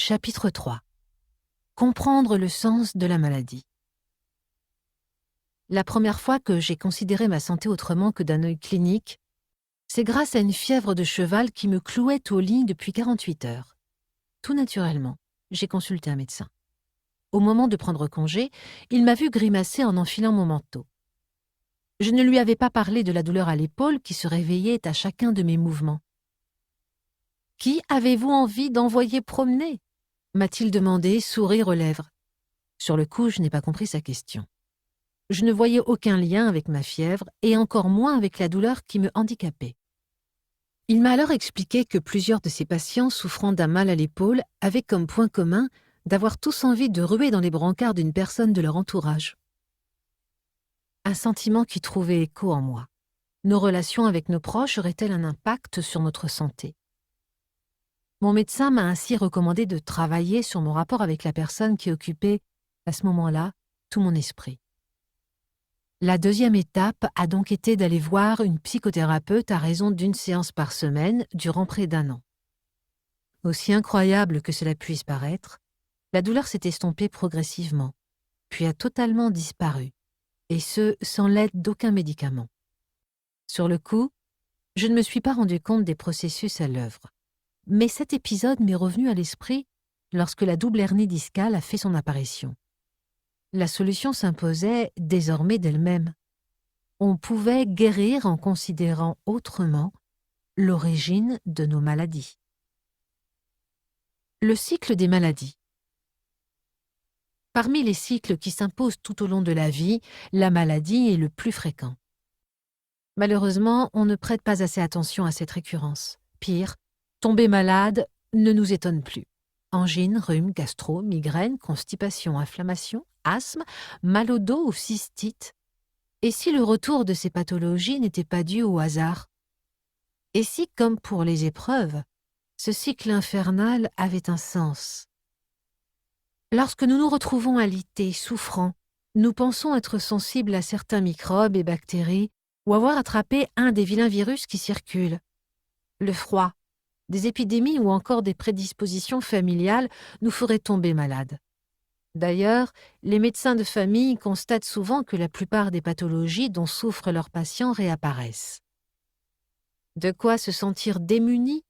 Chapitre 3. Comprendre le sens de la maladie. La première fois que j'ai considéré ma santé autrement que d'un œil clinique, c'est grâce à une fièvre de cheval qui me clouait au lit depuis 48 heures. Tout naturellement, j'ai consulté un médecin. Au moment de prendre congé, il m'a vu grimacer en enfilant mon manteau. Je ne lui avais pas parlé de la douleur à l'épaule qui se réveillait à chacun de mes mouvements. « Qui avez-vous envie d'envoyer promener ?» m'a-t-il demandé, sourire aux lèvres. Sur le coup, je n'ai pas compris sa question. Je ne voyais aucun lien avec ma fièvre et encore moins avec la douleur qui me handicapait. Il m'a alors expliqué que plusieurs de ses patients souffrant d'un mal à l'épaule avaient comme point commun d'avoir tous envie de ruer dans les brancards d'une personne de leur entourage. Un sentiment qui trouvait écho en moi. Nos relations avec nos proches auraient-elles un impact sur notre santé ? Mon médecin m'a ainsi recommandé de travailler sur mon rapport avec la personne qui occupait, à ce moment-là, tout mon esprit. La deuxième étape a donc été d'aller voir une psychothérapeute à raison d'une séance par semaine durant près d'1 an. Aussi incroyable que cela puisse paraître, la douleur s'est estompée progressivement, puis a totalement disparu, et ce, sans l'aide d'aucun médicament. Sur le coup, je ne me suis pas rendu compte des processus à l'œuvre. Mais cet épisode m'est revenu à l'esprit lorsque la double hernie discale a fait son apparition. La solution s'imposait désormais d'elle-même. On pouvait guérir en considérant autrement l'origine de nos maladies. Le cycle des maladies. Parmi les cycles qui s'imposent tout au long de la vie, la maladie est le plus fréquent. Malheureusement, on ne prête pas assez attention à cette récurrence. Pire, tomber malade ne nous étonne plus. Angine, rhume, gastro, migraine, constipation, inflammation, asthme, mal au dos ou cystite. Et si le retour de ces pathologies n'était pas dû au hasard ? Et si, comme pour les épreuves, ce cycle infernal avait un sens ? Lorsque nous nous retrouvons alités, souffrants, nous pensons être sensibles à certains microbes et bactéries ou avoir attrapé un des vilains virus qui circulent. Le froid, des épidémies ou encore des prédispositions familiales nous feraient tomber malades. D'ailleurs, les médecins de famille constatent souvent que la plupart des pathologies dont souffrent leurs patients réapparaissent. De quoi se sentir démuni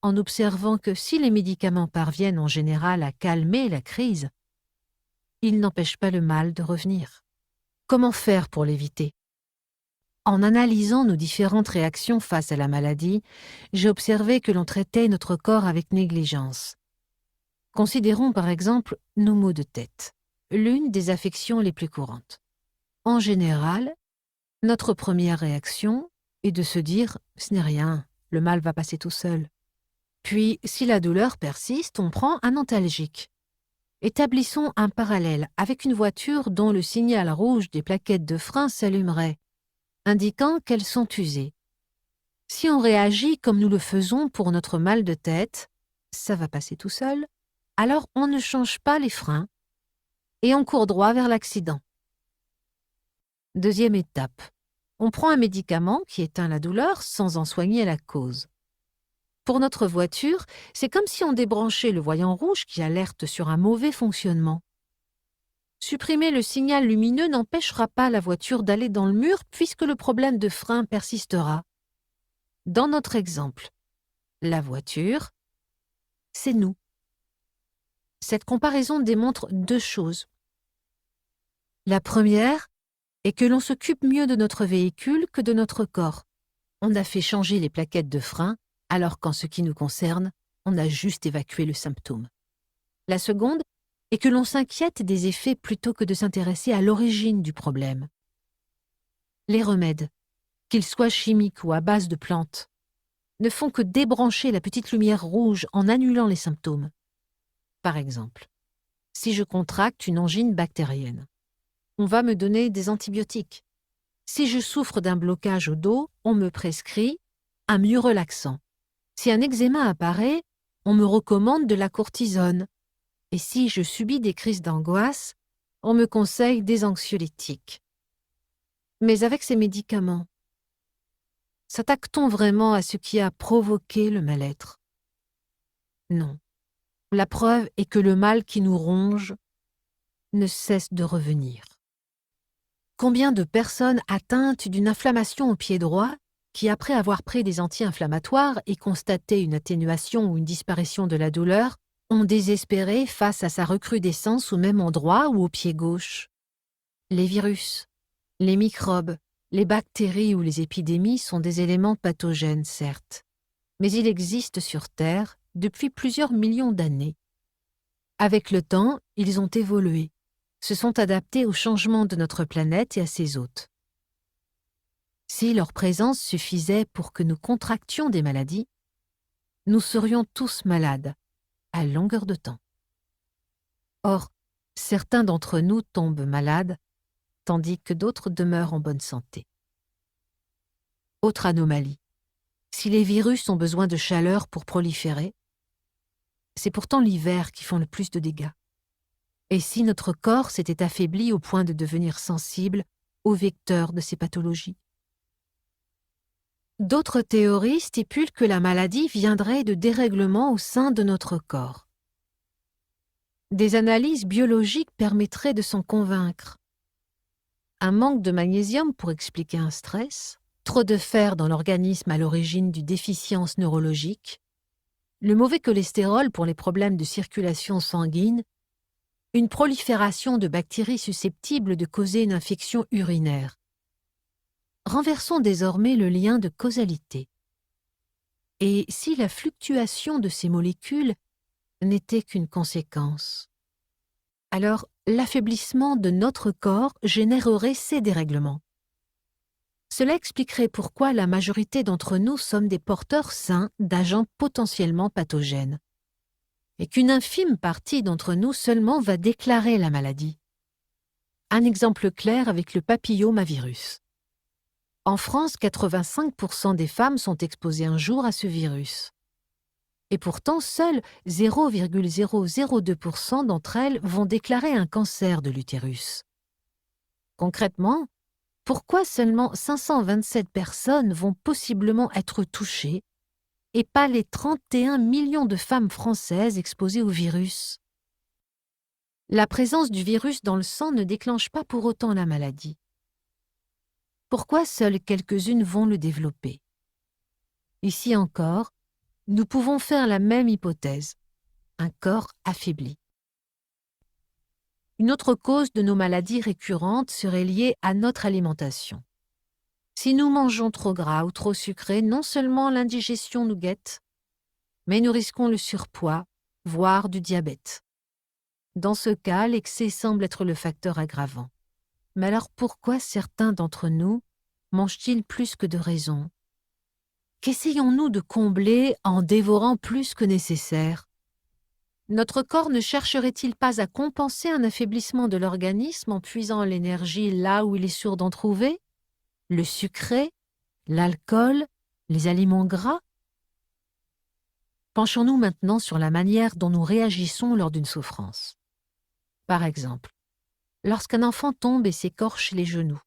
en observant que si les médicaments parviennent en général à calmer la crise, ils n'empêchent pas le mal de revenir. Comment faire pour l'éviter ? En analysant nos différentes réactions face à la maladie, j'ai observé que l'on traitait notre corps avec négligence. Considérons par exemple nos maux de tête, l'une des affections les plus courantes. En général, notre première réaction est de se dire « ce n'est rien, le mal va passer tout seul ». Puis, si la douleur persiste, on prend un antalgique. Établissons un parallèle avec une voiture dont le signal rouge des plaquettes de frein s'allumerait, indiquant qu'elles sont usées. Si on réagit comme nous le faisons pour notre mal de tête, ça va passer tout seul, alors on ne change pas les freins et on court droit vers l'accident. Deuxième étape, on prend un médicament qui éteint la douleur sans en soigner la cause. Pour notre voiture, c'est comme si on débranchait le voyant rouge qui alerte sur un mauvais fonctionnement. Supprimer le signal lumineux n'empêchera pas la voiture d'aller dans le mur puisque le problème de frein persistera. Dans notre exemple, la voiture, c'est nous. Cette comparaison démontre 2 choses. La première est que l'on s'occupe mieux de notre véhicule que de notre corps. On a fait changer les plaquettes de frein, alors qu'en ce qui nous concerne, on a juste évacué le symptôme. La seconde est que l'on s'inquiète des effets plutôt que de s'intéresser à l'origine du problème. Les remèdes, qu'ils soient chimiques ou à base de plantes, ne font que débrancher la petite lumière rouge en annulant les symptômes. Par exemple, si je contracte une angine bactérienne, on va me donner des antibiotiques. Si je souffre d'un blocage au dos, on me prescrit un myorelaxant. Si un eczéma apparaît, on me recommande de la cortisone. Et si je subis des crises d'angoisse, on me conseille des anxiolytiques. Mais avec ces médicaments, s'attaque-t-on vraiment à ce qui a provoqué le mal-être ? Non. La preuve est que le mal qui nous ronge ne cesse de revenir. Combien de personnes atteintes d'une inflammation au pied droit qui, après avoir pris des anti-inflammatoires et constaté une atténuation ou une disparition de la douleur, ont désespéré face à sa recrudescence au même endroit ou au pied gauche? Les virus, les microbes, les bactéries ou les épidémies sont des éléments pathogènes, certes, mais ils existent sur Terre depuis plusieurs millions d'années. Avec le temps, ils ont évolué, se sont adaptés au changement de notre planète et à ses hôtes. Si leur présence suffisait pour que nous contractions des maladies, nous serions tous malades, à longueur de temps. Or, certains d'entre nous tombent malades, tandis que d'autres demeurent en bonne santé. Autre anomalie. Si les virus ont besoin de chaleur pour proliférer, c'est pourtant l'hiver qui font le plus de dégâts. Et si notre corps s'était affaibli au point de devenir sensible aux vecteurs de ces pathologies? D'autres théories stipulent que la maladie viendrait de dérèglements au sein de notre corps. Des analyses biologiques permettraient de s'en convaincre. Un manque de magnésium pour expliquer un stress, trop de fer dans l'organisme à l'origine d'une déficience neurologique, le mauvais cholestérol pour les problèmes de circulation sanguine, une prolifération de bactéries susceptibles de causer une infection urinaire. Renversons désormais le lien de causalité. Et si la fluctuation de ces molécules n'était qu'une conséquence, alors l'affaiblissement de notre corps générerait ces dérèglements. Cela expliquerait pourquoi la majorité d'entre nous sommes des porteurs sains d'agents potentiellement pathogènes, et qu'une infime partie d'entre nous seulement va déclarer la maladie. Un exemple clair avec le papillomavirus. En France, 85% des femmes sont exposées un jour à ce virus. Et pourtant, seuls 0,002% d'entre elles vont déclarer un cancer de l'utérus. Concrètement, pourquoi seulement 527 personnes vont possiblement être touchées et pas les 31 millions de femmes françaises exposées au virus? La présence du virus dans le sang ne déclenche pas pour autant la maladie. Pourquoi seules quelques-unes vont le développer? Ici encore, nous pouvons faire la même hypothèse, un corps affaibli. Une autre cause de nos maladies récurrentes serait liée à notre alimentation. Si nous mangeons trop gras ou trop sucré, non seulement l'indigestion nous guette, mais nous risquons le surpoids, voire du diabète. Dans ce cas, l'excès semble être le facteur aggravant. Mais alors pourquoi certains d'entre nous mangent-ils plus que de raison? Qu'essayons-nous de combler en dévorant plus que nécessaire? Notre corps ne chercherait-il pas à compenser un affaiblissement de l'organisme en puisant l'énergie là où il est sûr d'en trouver? Le sucré, l'alcool, les aliments gras? Penchons-nous maintenant sur la manière dont nous réagissons lors d'une souffrance. Par exemple, lorsqu'un enfant tombe et s'écorche les genoux,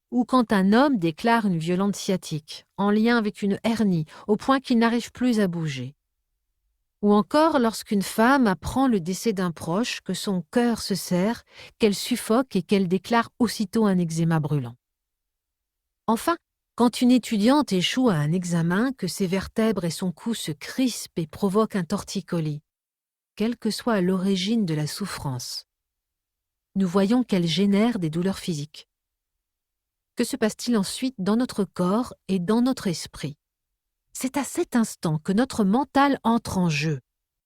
ou quand un homme déclare une violente sciatique, en lien avec une hernie, au point qu'il n'arrive plus à bouger. Ou encore lorsqu'une femme apprend le décès d'un proche, que son cœur se serre, qu'elle suffoque et qu'elle déclare aussitôt un eczéma brûlant. Enfin, quand une étudiante échoue à un examen, que ses vertèbres et son cou se crispent et provoquent un torticolis, quelle que soit l'origine de la souffrance, nous voyons qu'elle génère des douleurs physiques. Que se passe-t-il ensuite dans notre corps et dans notre esprit? C'est à cet instant que notre mental entre en jeu.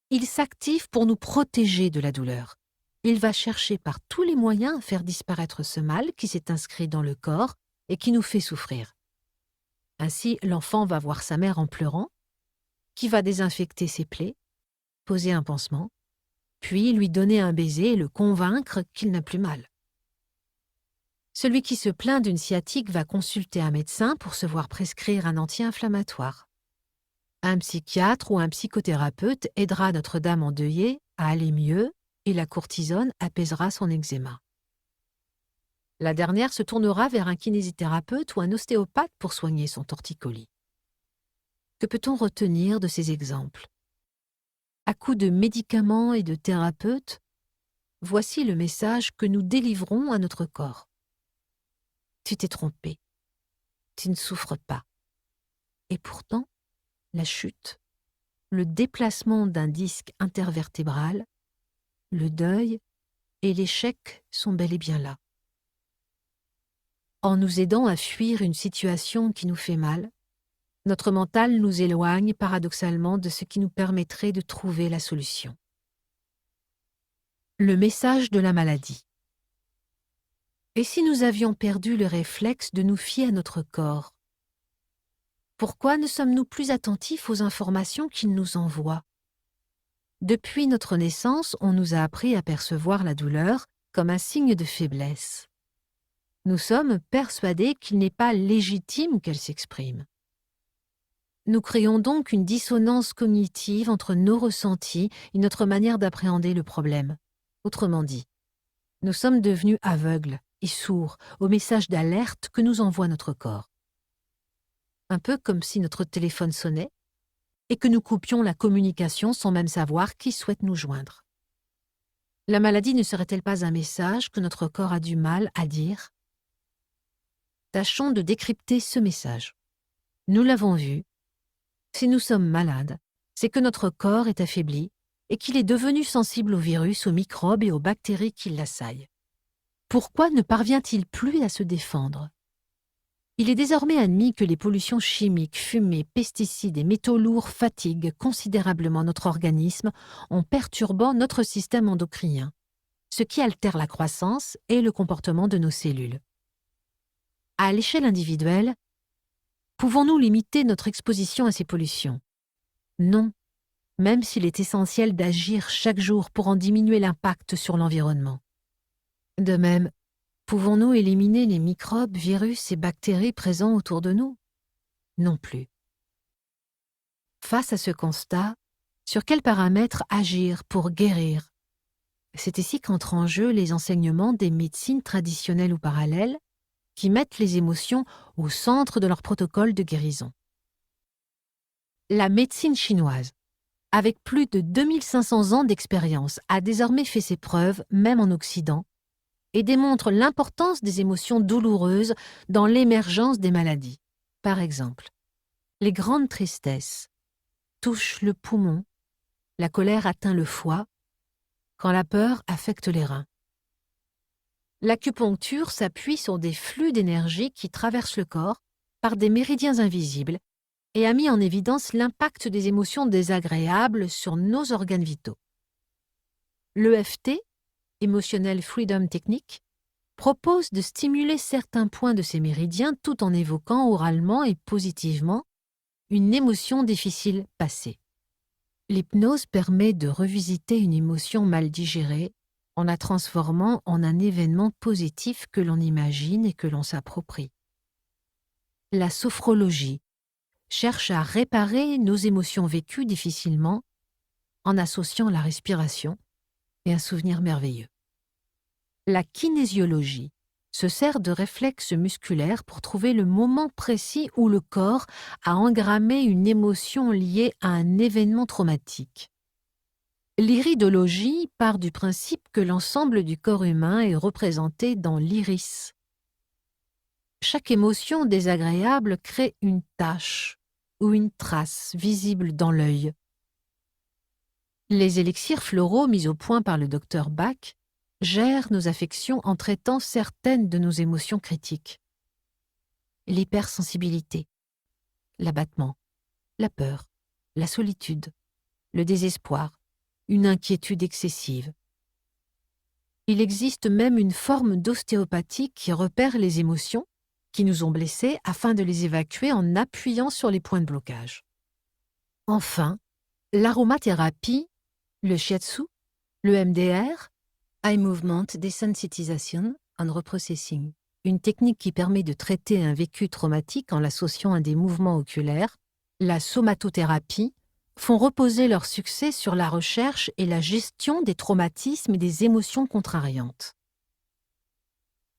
Il s'active pour nous protéger de la douleur. Il va chercher par tous les moyens à faire disparaître ce mal qui s'est inscrit dans le corps et qui nous fait souffrir. Ainsi, l'enfant va voir sa mère en pleurant, qui va désinfecter ses plaies, poser un pansement, puis lui donner un baiser et le convaincre qu'il n'a plus mal. Celui qui se plaint d'une sciatique va consulter un médecin pour se voir prescrire un anti-inflammatoire. Un psychiatre ou un psychothérapeute aidera notre dame endeuillée à aller mieux et la cortisone apaisera son eczéma. La dernière se tournera vers un kinésithérapeute ou un ostéopathe pour soigner son torticolis. Que peut-on retenir de ces exemples? à coups de médicaments et de thérapeutes, voici le message que nous délivrons à notre corps. Tu t'es trompé. Tu ne souffres pas. Et pourtant, la chute, le déplacement d'un disque intervertébral, le deuil et l'échec sont bel et bien là. En nous aidant à fuir une situation qui nous fait mal, notre mental nous éloigne paradoxalement de ce qui nous permettrait de trouver la solution. Le message de la maladie. Et si nous avions perdu le réflexe de nous fier à notre corps? Pourquoi ne sommes-nous plus attentifs aux informations qu'il nous envoie? Depuis notre naissance, on nous a appris à percevoir la douleur comme un signe de faiblesse. Nous sommes persuadés qu'il n'est pas légitime qu'elle s'exprime. Nous créons donc une dissonance cognitive entre nos ressentis et notre manière d'appréhender le problème. Autrement dit, nous sommes devenus aveugles et sourds aux messages d'alerte que nous envoie notre corps. Un peu comme si notre téléphone sonnait et que nous coupions la communication sans même savoir qui souhaite nous joindre. La maladie ne serait-elle pas un message que notre corps a du mal à dire? Tâchons de décrypter ce message. Nous l'avons vu. Si nous sommes malades, c'est que notre corps est affaibli et qu'il est devenu sensible aux virus, aux microbes et aux bactéries qui l'assaillent. Pourquoi ne parvient-il plus à se défendre? Il est désormais admis que les pollutions chimiques, fumées, pesticides et métaux lourds fatiguent considérablement notre organisme en perturbant notre système endocrinien, ce qui altère la croissance et le comportement de nos cellules. À l'échelle individuelle, pouvons-nous limiter notre exposition à ces pollutions? Non, même s'il est essentiel d'agir chaque jour pour en diminuer l'impact sur l'environnement. De même, pouvons-nous éliminer les microbes, virus et bactéries présents autour de nous? Non plus. Face à ce constat, sur quels paramètres agir pour guérir? C'est ici qu'entrent en jeu les enseignements des médecines traditionnelles ou parallèles qui mettent les émotions au centre de leur protocole de guérison. La médecine chinoise, avec plus de 2500 ans d'expérience, a désormais fait ses preuves, même en Occident, et démontre l'importance des émotions douloureuses dans l'émergence des maladies. Par exemple, les grandes tristesses touchent le poumon, la colère atteint le foie, quand la peur affecte les reins. L'acupuncture s'appuie sur des flux d'énergie qui traversent le corps par des méridiens invisibles et a mis en évidence l'impact des émotions désagréables sur nos organes vitaux. L'EFT, Emotional Freedom Technique, propose de stimuler certains points de ces méridiens tout en évoquant oralement et positivement une émotion difficile passée. L'hypnose permet de revisiter une émotion mal digérée en la transformant en un événement positif que l'on imagine et que l'on s'approprie. La sophrologie cherche à réparer nos émotions vécues difficilement en associant la respiration et un souvenir merveilleux. La kinésiologie se sert de réflexes musculaires pour trouver le moment précis où le corps a engrammé une émotion liée à un événement traumatique. L'iridologie part du principe que l'ensemble du corps humain est représenté dans l'iris. Chaque émotion désagréable crée une tache ou une trace visible dans l'œil. Les élixirs floraux mis au point par le docteur Bach gèrent nos affections en traitant certaines de nos émotions critiques. L'hypersensibilité, l'abattement, la peur, la solitude, le désespoir, une inquiétude excessive. Il existe même une forme d'ostéopathie qui repère les émotions qui nous ont blessés afin de les évacuer en appuyant sur les points de blocage. Enfin, l'aromathérapie, le shiatsu, le MDR, Eye Movement Desensitization and Reprocessing, une technique qui permet de traiter un vécu traumatique en l'associant à des mouvements oculaires, la somatothérapie, font reposer leur succès sur la recherche et la gestion des traumatismes et des émotions contrariantes.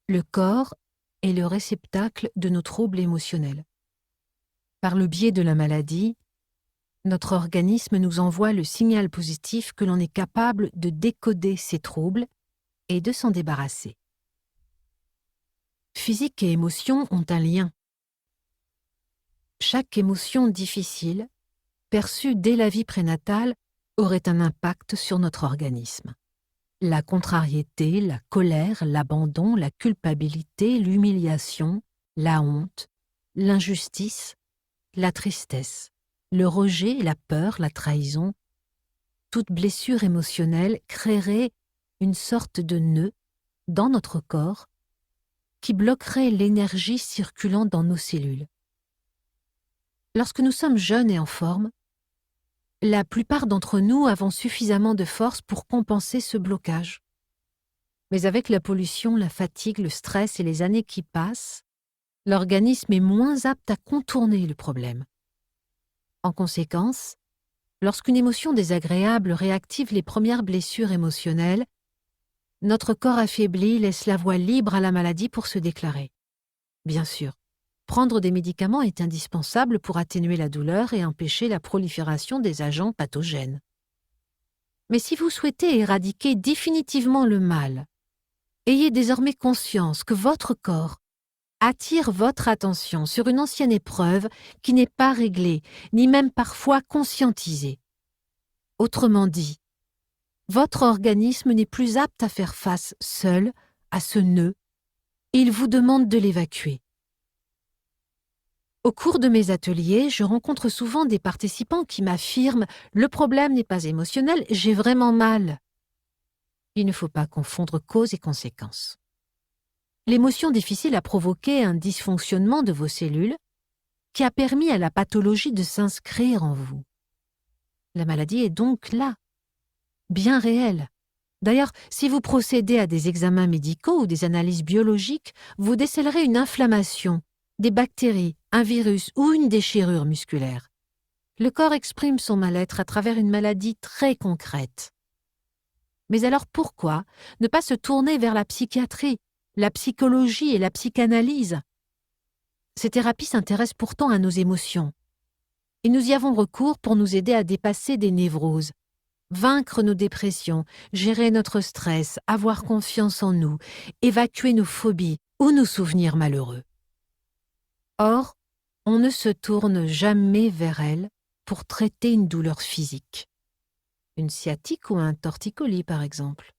Le corps est le réceptacle de nos troubles émotionnels. Par le biais de la maladie, Notre organisme nous envoie le signal positif que l'on est capable de décoder ces troubles et de s'en débarrasser. Physique et émotion ont un lien. Chaque émotion difficile, perçue dès la vie prénatale, aurait un impact sur notre organisme. La contrariété, la colère, l'abandon, la culpabilité, l'humiliation, la honte, l'injustice, la tristesse, le rejet, la peur, la trahison, toute blessure émotionnelle créerait une sorte de nœud dans notre corps qui bloquerait l'énergie circulant dans nos cellules. Lorsque nous sommes jeunes et en forme, la plupart d'entre nous avons suffisamment de force pour compenser ce blocage. Mais avec la pollution, la fatigue, le stress et les années qui passent, l'organisme est moins apte à contourner le problème. En conséquence, lorsqu'une émotion désagréable réactive les premières blessures émotionnelles, notre corps affaibli laisse la voie libre à la maladie pour se déclarer. Bien sûr, prendre des médicaments est indispensable pour atténuer la douleur et empêcher la prolifération des agents pathogènes. Mais si vous souhaitez éradiquer définitivement le mal, ayez désormais conscience que votre corps attire votre attention sur une ancienne épreuve qui n'est pas réglée, ni même parfois conscientisée. Autrement dit, votre organisme n'est plus apte à faire face seul à ce nœud et il vous demande de l'évacuer. Au cours de mes ateliers, je rencontre souvent des participants qui m'affirment « Le problème n'est pas émotionnel, j'ai vraiment mal ». Il ne faut pas confondre cause et conséquence. L'émotion difficile a provoqué un dysfonctionnement de vos cellules qui a permis à la pathologie de s'inscrire en vous. La maladie est donc là, bien réelle. D'ailleurs, si vous procédez à des examens médicaux ou des analyses biologiques, vous décèlerez une inflammation, des bactéries, un virus ou une déchirure musculaire. Le corps exprime son mal-être à travers une maladie très concrète. Mais alors pourquoi ne pas se tourner vers la psychiatrie, la psychologie et la psychanalyse? Ces thérapies s'intéressent pourtant à nos émotions. Et nous y avons recours pour nous aider à dépasser des névroses, vaincre nos dépressions, gérer notre stress, avoir confiance en nous, évacuer nos phobies ou nos souvenirs malheureux. Or, on ne se tourne jamais vers elles pour traiter une douleur physique, une sciatique ou un torticolis par exemple.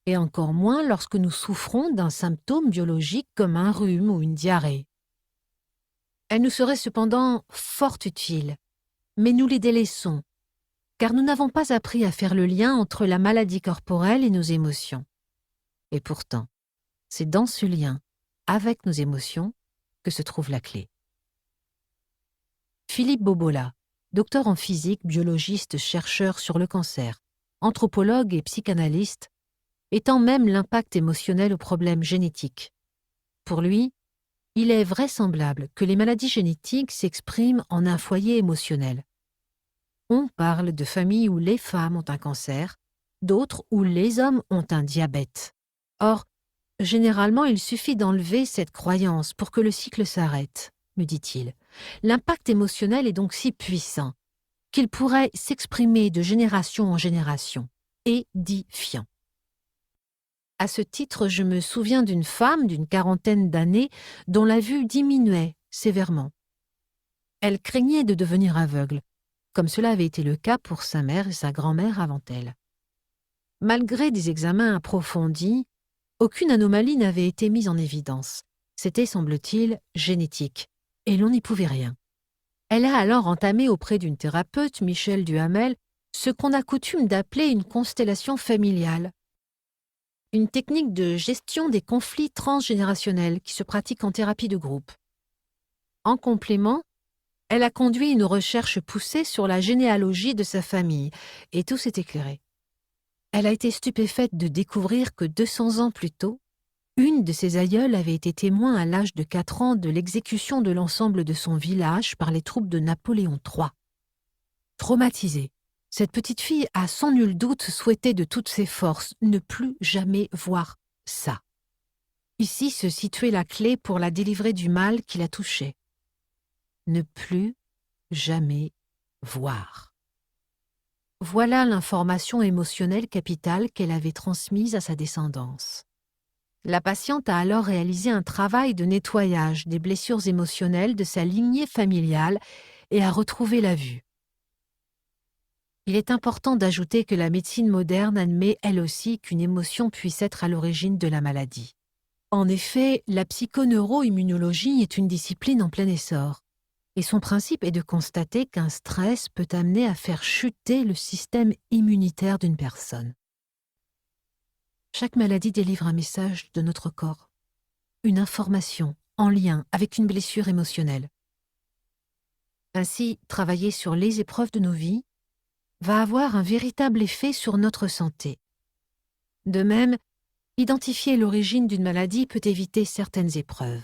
Et encore moins lorsque nous souffrons d'un symptôme biologique comme un rhume ou une diarrhée. Elles nous seraient cependant fort utiles, mais nous les délaissons, car nous n'avons pas appris à faire le lien entre la maladie corporelle et nos émotions. Et pourtant, c'est dans ce lien, avec nos émotions, que se trouve la clé. Philippe Bobola, docteur en physique, biologiste, chercheur sur le cancer, anthropologue et psychanalyste, étend même l'impact émotionnel aux problèmes génétiques. Pour lui, il est vraisemblable que les maladies génétiques s'expriment en un foyer émotionnel. On parle de familles où les femmes ont un cancer, d'autres où les hommes ont un diabète. Or, généralement, il suffit d'enlever cette croyance pour que le cycle s'arrête, me dit-il. L'impact émotionnel est donc si puissant qu'il pourrait s'exprimer de génération en génération, édifiant. À ce titre, je me souviens d'une femme d'une quarantaine d'années dont la vue diminuait sévèrement. Elle craignait de devenir aveugle, comme cela avait été le cas pour sa mère et sa grand-mère avant elle. Malgré des examens approfondis, aucune anomalie n'avait été mise en évidence. C'était, semble-t-il, génétique, et l'on n'y pouvait rien. Elle a alors entamé auprès d'une thérapeute, Michel Duhamel, ce qu'on a coutume d'appeler une constellation familiale, une technique de gestion des conflits transgénérationnels qui se pratique en thérapie de groupe. En complément, elle a conduit une recherche poussée sur la généalogie de sa famille, et tout s'est éclairé. Elle a été stupéfaite de découvrir que 200 ans plus tôt, une de ses aïeules avait été témoin à l'âge de 4 ans de l'exécution de l'ensemble de son village par les troupes de Napoléon III. Traumatisée, cette petite fille a sans nul doute souhaité de toutes ses forces ne plus jamais voir ça. Ici se situait la clé pour la délivrer du mal qui la touchait. Ne plus jamais voir. Voilà l'information émotionnelle capitale qu'elle avait transmise à sa descendance. La patiente a alors réalisé un travail de nettoyage des blessures émotionnelles de sa lignée familiale et a retrouvé la vue. Il est important d'ajouter que la médecine moderne admet elle aussi qu'une émotion puisse être à l'origine de la maladie. En effet, la psychoneuroimmunologie est une discipline en plein essor, et son principe est de constater qu'un stress peut amener à faire chuter le système immunitaire d'une personne. Chaque maladie délivre un message de notre corps, une information en lien avec une blessure émotionnelle. Ainsi, travailler sur les épreuves de nos vies va avoir un véritable effet sur notre santé. De même, identifier l'origine d'une maladie peut éviter certaines épreuves.